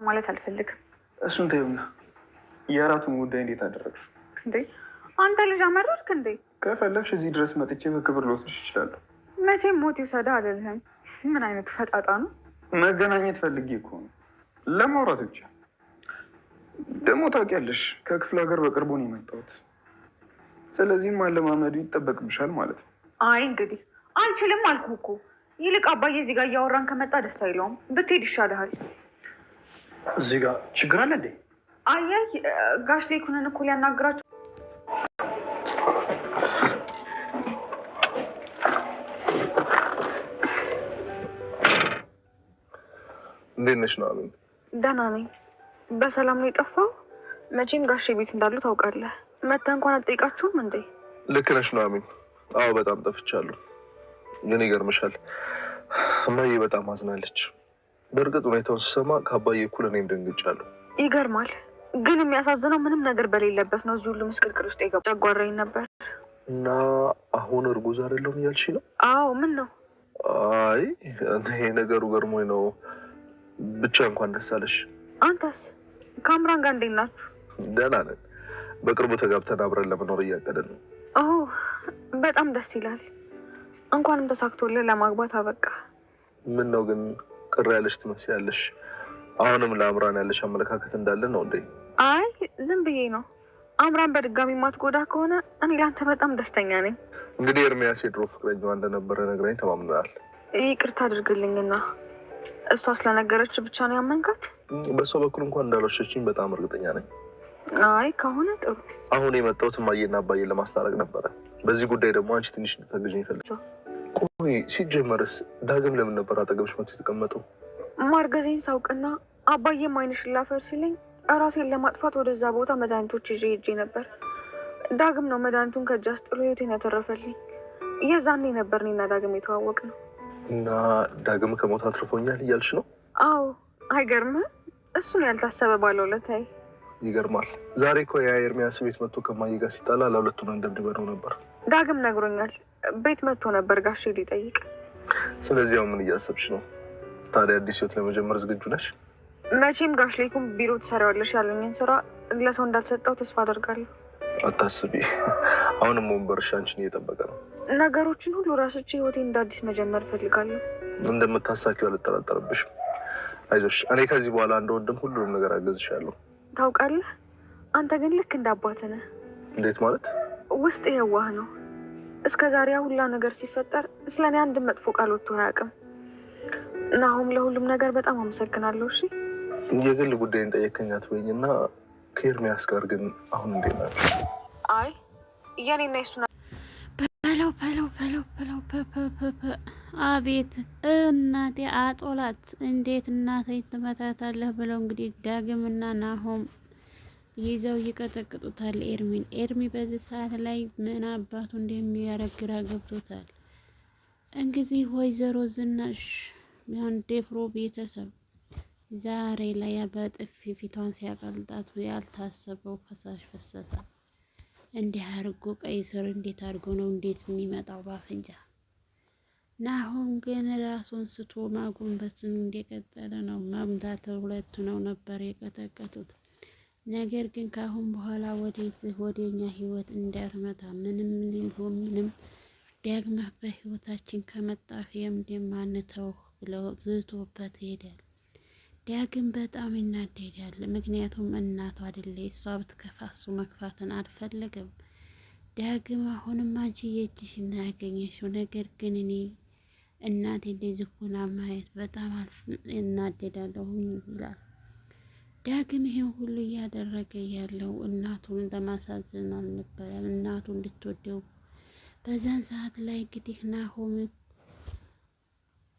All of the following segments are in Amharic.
ማለት አልፈልግም። እሱን ተይውና የአራቱን ጉዳይ እንዴት አደረግሽ እንዴ? አንተ ልጅ አመረርክ እንዴ? ከፈለግሽ እዚህ ድረስ መጥቼ በክብር ልወስድሽ እችላለሁ። መቼም ሞት ይውሰዳ አልልህም። ምን አይነቱ ፈጣጣ ነው? መገናኘት ፈልጌ እኮ ነው፣ ለማውራት ብቻ። ደግሞ ታውቂያለሽ ከክፍለ ሀገር በቅርቡ ነው የመጣሁት። ስለዚህም ማለማመዱ ይጠበቅብሻል ማለት ነው። አይ እንግዲህ አልችልም አልኩህ እኮ። ይልቅ አባዬ እዚህ ጋር እያወራን ከመጣ ደስ አይለውም። ብትሄድ ይሻልሃል። እዚህ ጋር ችግር አለ እንዴ? አየህ ጋሽ ሌኩንን እኮ ሊያናግራቸው። እንዴት ነሽ ኑሐሚን? ደህና ነኝ። በሰላም ነው የጠፋው? መቼም ጋሼ ቤት እንዳሉ ታውቃለህ። መተህ እንኳን አትጠይቃችሁም እንዴ? ልክ ነሽ ኑሐሚን። አዎ በጣም ጠፍቻለሁ። ግን ይገርምሻል እማዬ በጣም አዝናለች። በእርግጥ ሁኔታውን ስሰማ ከአባዬ እኩል እኔም ደንግጫለሁ። ይገርማል። ግን የሚያሳዝነው ምንም ነገር በሌለበት ነው እዚህ ሁሉ ምስቅልቅል ውስጥ የገባው። ጨጓራኝ ነበር እና አሁን እርጉዝ አይደለሁም እያልሽ ነው? አዎ። ምን ነው? አይ ይሄ ነገሩ ገርሞኝ ነው። ብቻ እንኳን ደስ አለሽ። አንተስ ከአምራን ጋር እንዴት ናችሁ? ደህና ነን። በቅርቡ ተጋብተን አብረን ለመኖር እያቀድን ነው። በጣም ደስ ይላል። እንኳንም ተሳክቶልህ ለማግባት አበቃ። ምን ነው ግን ቅር ያለሽ ትመስያለሽ። አሁንም ለአምራን ያለሽ አመለካከት እንዳለ ነው እንዴ? አይ ዝም ብዬ ነው። አምራን በድጋሚ ማትጎዳ ከሆነ እኔ ለአንተ በጣም ደስተኛ ነኝ። እንግዲህ ኤርሚያስ የድሮ ፍቅረኛዋ እንደነበረ ነግራኝ ተማምነናል። ይቅርታ አድርግልኝና እሷ ስለነገረች ብቻ ነው ያመንካት? በሷ በኩል እንኳን እንዳልወሸችኝ በጣም እርግጠኛ ነኝ። አይ ከሆነ ጥሩ። አሁን የመጣሁት እማዬና አባዬን ለማስታረቅ ነበረ። በዚህ ጉዳይ ደግሞ አንቺ ትንሽ እንድታግዥኝ ይፈልጋል። ቆይ ሲጀመርስ ዳግም ለምን ነበር አጠገብሽ መጥቶ የተቀመጠው? ማርገዜን ሳውቅና አባዬም ዓይንሽን ላፈር ሲለኝ ራሴን ለማጥፋት ወደዛ ቦታ መድኃኒቶች ይዤ ሄጄ ነበር። ዳግም ነው መድኃኒቱን ከእጅ አስጥሎ ህይወቴን ያተረፈልኝ። የዛኔ ነበር እኔና ዳግም የተዋወቅ ነው። እና ዳግም ከሞት አትርፎኛል እያልሽ ነው? አዎ። አይገርምም? እሱን ያልታሰበ ባለውለታዬ። ይገርማል። ዛሬ እኮ የኤርሚያስ ቤት መጥቶ ከማዬ ጋር ሲጣላ ለሁለቱም እንደምድበረው ነበር። ዳግም ነግሮኛል። ቤት መጥቶ ነበር ጋሼ ሊጠይቅ። ስለዚህ ያው ምን እያሰብሽ ነው? ታዲያ አዲስ ህይወት ለመጀመር ዝግጁ ነሽ? መቼም ጋሽ ሌኩም ቢሮ ትሰሪዋለሽ ያለኝን ስራ ለሰው እንዳልሰጠው ተስፋ አደርጋለሁ። አታስቢ፣ አሁንም ወንበርሽ አንቺን እየጠበቀ ነው። ነገሮችን ሁሉ ራስቼ ህይወቴን እንደ አዲስ መጀመር እፈልጋለሁ። እንደምታሳኪው አልጠራጠርብሽም። አይዞሽ፣ እኔ ከዚህ በኋላ እንደ ወንድም ሁሉንም ነገር አገዝሻለሁ። ታውቃለህ፣ አንተ ግን ልክ እንደ አባትህ ነህ። እንዴት ማለት? ውስጥ የዋህ ነው። እስከ ዛሬ ሁላ ነገር ሲፈጠር ስለ እኔ አንድ መጥፎ ቃል ወጥቶ አያውቅም። ናሆም ለሁሉም ነገር በጣም አመሰግናለሁ። እሺ የግል ጉዳይን ጠየከኛት ወይኝ እና ከኤርሚያስ ጋር ግን አሁን እንዴት ናቸው? አይ የኔና የሱ በለው አቤት እናቴ አጦላት እንዴት እናቴ ትመታታለህ ብለው እንግዲህ ዳግምና ናሆም ይዘው ይቀጠቅጡታል ኤርሚን። ኤርሚ በዚህ ሰዓት ላይ ምን አባቱ እንደሚያረግ ግራ ገብቶታል። እንግዲህ ወይዘሮ ዝናሽ ቢሆን ደፍሮ ቤተሰብ ዛሬ ላይ በጥፊ ፊቷን ሲያቀልጣት ያልታሰበው ፈሳሽ ፈሰሰ። እንዲህ አድርጎ ቀይ ስር እንዴት አድርጎ ነው እንዴት የሚመጣው ባፍንጫ? ናሆም ግን ራሱን ስቶ ማጎንበስን እንደቀጠለ ነው። መምታት ሁለቱ ነው ነበር የቀጠቀጡት። ነገር ግን ካሁን በኋላ ወደዚህ ወደኛ ህይወት እንዳትመጣ ምንም ሊሆን ምንም ዳግመህ በህይወታችን ከመጣህ የምንማንተው ብለው ዝቶበት ሄዳል። ዳግም በጣም ይናደዳል። ምክንያቱም እናቱ አይደለ እሷ ብትከፋ እሱ መክፋትን አልፈለገም። ዳግም አሁንም አንቺ የእጅሽን ያገኘሽው ነገር ግን እኔ እናቴ እንደዚህ ሆና ማየት በጣም እናደዳለሁ ይላል። ዳግም ይሄን ሁሉ እያደረገ ያለው እናቱን ለማሳዘን አልነበረም፣ እናቱ እንድትወደው። በዛን ሰዓት ላይ እንግዲህ ናሆም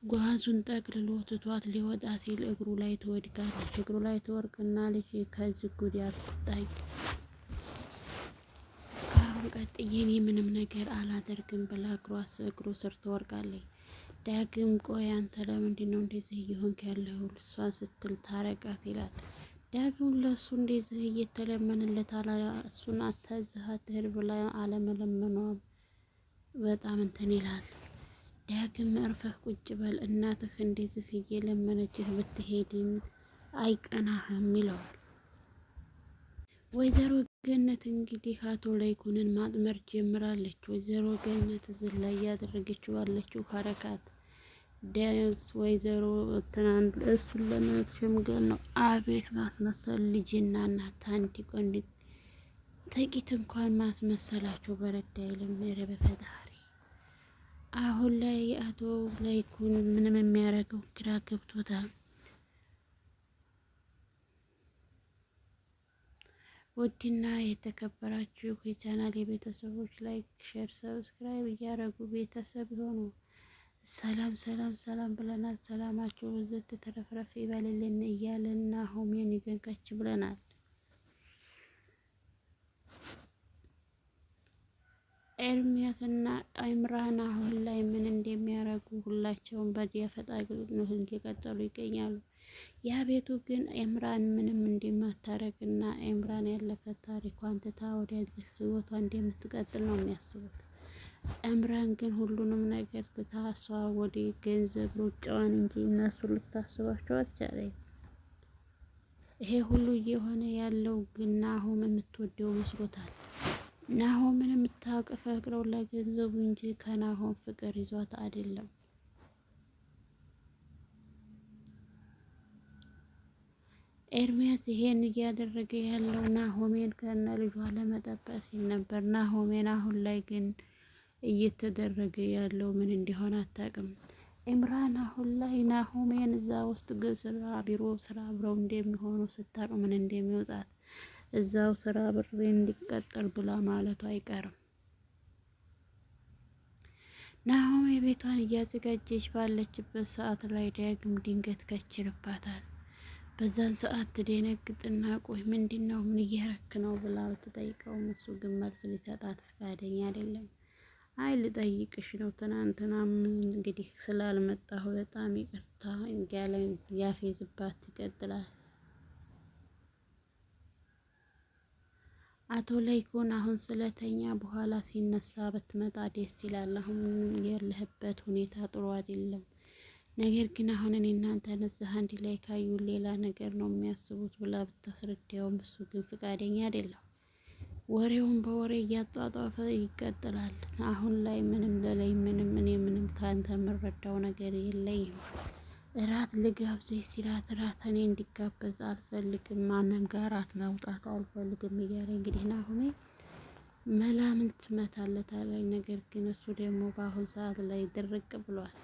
ጓዙን ጠቅልሎ ትቷት ሊወጣ ሲል እግሩ ላይ ትወድቃለች። እግሩ ላይ ትወርቅና ልጅ ከዚህ ጉድ ያትጣይ ካሁን ቀጥዬ እኔ ምንም ነገር አላደርግም ብላ እግሩ ስር ትወርቃለች። ዳግም ቆይ አንተ ለምንድን ነው እንደዚህ እየሆንክ ያለው? እሷን ስትል ታረቃት ይላል። ዳግም ለእሱ እንደዚህ እየተለመንለት እሱን አታዝህ አትሄድ ብላ አለመለመኗ በጣም እንትን ይላል። ዳግም እርፈህ ቁጭ በል እናትህ እንደዚህ እየለመነችህ ብትሄድም አይቀናህም ይለዋል። ወይዘሮ ገነት እንግዲህ አቶ ለይኩንን ማጥመር ጀምራለች። ወይዘሮ ገነት እዚህ ላይ እያደረገችው ባለችው ሀረካት ዳንስ ወይዘሮ ትናንት እሱን ለመሸምገል ነው። አቤት ማስመሰል! ልጅና እናት አንድ ቆንድ ጥቂት እንኳን ማስመሰላቸው በረዳ አይልም። ኧረ በፈጣሪ! አሁን ላይ አቶ ለይኩን ምንም የሚያደርገው ግራ ገብቶታል። ውድና የተከበራችሁ የቻናል የቤተሰቦች ላይክ፣ ሼር፣ ሰብስክራይብ እያደረጉ ቤተሰብ የሆኑ ሰላም ሰላም ሰላም ብለናል። ሰላማችሁ ብዝት ተረፍረፍ ይበልልን እያለን ናሆሜን ይዘን ከች ብለናል። ኤርሚያስና ኢምራን አሁን ላይ ምን እንደሚያደርጉ ሁላቸውም በደፈጣ ግጥምት እየቀጠሉ ይገኛሉ። ያ ቤቱ ግን ኤምራን ምንም እንደማታረግና ኤምራን ያለፈ ታሪኳን ትታ ወደዚህ ህይወቷ እንደምትቀጥል ነው የሚያስቡት። ኤምራን ግን ሁሉንም ነገር ትታ እሷ ወደ ገንዘብ ሩጫዋን እንጂ እነሱ ልታስባቸው አልቻለች። ይሄ ሁሉ እየሆነ ያለው ግን ናሆም የምትወደው መስሎታል። ናሆምን የምታፈቅረው ለገንዘቡ እንጂ ከናሆም ፍቅር ይዟት አይደለም። ኤርሚያስ ይሄን እያደረገ ያለው ናሆሜን ከነ ልጇ ለመጠበቅ ሲል ነበር። ናሆሜን አሁን ላይ ግን እየተደረገ ያለው ምን እንደሆነ አታውቅም። ኢምራን አሁን ላይ ናሆሜን እዛ ውስጥ ስራ ቢሮ ስራ አብረው እንደሚሆኑ ስታውቅ ምን እንደሚወጣት እዛው ስራ ብሬ እንዲቀጠል ብላ ማለቱ አይቀርም። ናሆሜ ቤቷን እያዘጋጀች ባለችበት ሰዓት ላይ ዳግም ድንገት ከችልባታል። በዛን ሰዓት ትደነግጥና ቆይ ምንድነው ምን እያረክ ነው ብላ ብትጠይቀውም እሱ ግን መልስ ሊሰጣት ፈቃደኛ አይደለም። አይ ልጠይቅሽ ነው ትናንትናም እንግዲህ ስላልመጣሁ በጣም ይቅርታ እያለ ያፌዝባት ይቀጥላል። አቶ ለይኩን አሁን ስለተኛ በኋላ ሲነሳ ብትመጣ ደስ ይላል። አሁን ያለህበት ሁኔታ ጥሩ አይደለም። ነገር ግን አሁን እኔ እናንተ ነዚህ አንድ ላይ ካዩ ሌላ ነገር ነው የሚያስቡት ብላ ብታስረዳውም እሱ ግን ፍቃደኛ አይደለም። ወሬውን በወሬ እያጧጧፈ ይቀጥላል። አሁን ላይ ምንም ለላይ ምንም ካንተ የምረዳው ነገር የለኝም። እራት ልጋብዝሽ ሲላት እራት እኔ እንዲጋበዝ አልፈልግም፣ ማንም ጋር አትመውጣት አልፈልግም እያለ እንግዲህ ናሆሜ መላምን ትመታለታለች። ነገር ግን እሱ ደግሞ በአሁን ሰዓት ላይ ድርቅ ብሏል።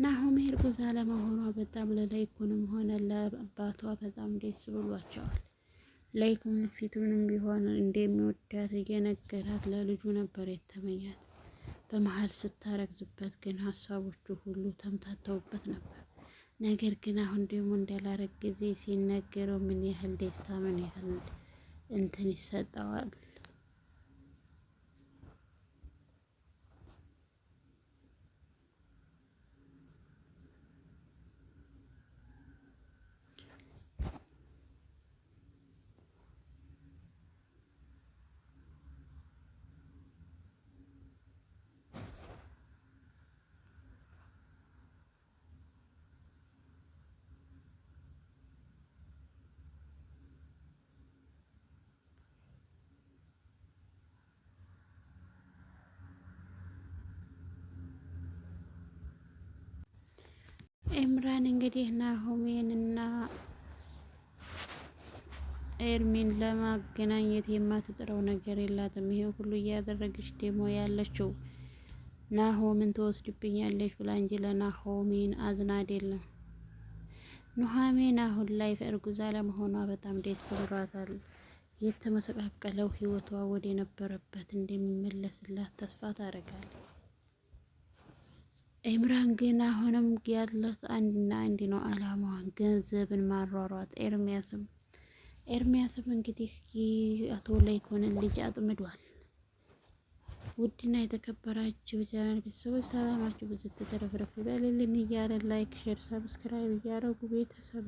ናሆሜ እርጉዝ አለመሆኗ በጣም ለላይኩንም ሆነ ለአባቷ በጣም ደስ ብሏቸዋል። ላይኩን ፊቱንም ቢሆን እንደሚወዳት እየነገራት ለልጁ ነበር የተመኛት። በመሀል ስታረግዝበት ግን ሀሳቦቹ ሁሉ ተምታተውበት ነበር። ነገር ግን አሁን ደግሞ እንዳላረግ ጊዜ ሲነገረው ምን ያህል ደስታ ምን ያህል እንትን ይሰጠዋል። ኢምራን እንግዲህ ናሆሜንና ኤርሚን ለማገናኘት የማትጥረው ነገር የላትም። ይሄ ሁሉ እያደረገች ደግሞ ያለችው ናሆምን ትወስድብኛለች ብላ እንጂ ለናሆሜን አዝና አይደለም። ኑሐሚን አሁን ላይ እርጉዝ አለመሆኗ በጣም ደስ ብሏታል። የተመሰቃቀለው ህይወቷ ወደ ነበረበት እንደሚመለስላት ተስፋ ታደርጋለች። ኢምራን ግን አሁንም ያለት አንድና አንድ ነው አላማዋን ገንዘብን ማሯሯጥ። ኤርሚያስም እንግዲህ አቶ ላይኩንን ልጅ አጥምዷል። ውድና የተከበራችሁ ቻናል ቤተሰቦች ሰላማችሁ ብዙ ተተረፈረፈ በልልን እያለ ላይክ፣ ሼር፣ ሰብስክራይብ እያደረጉ ቤተሰብ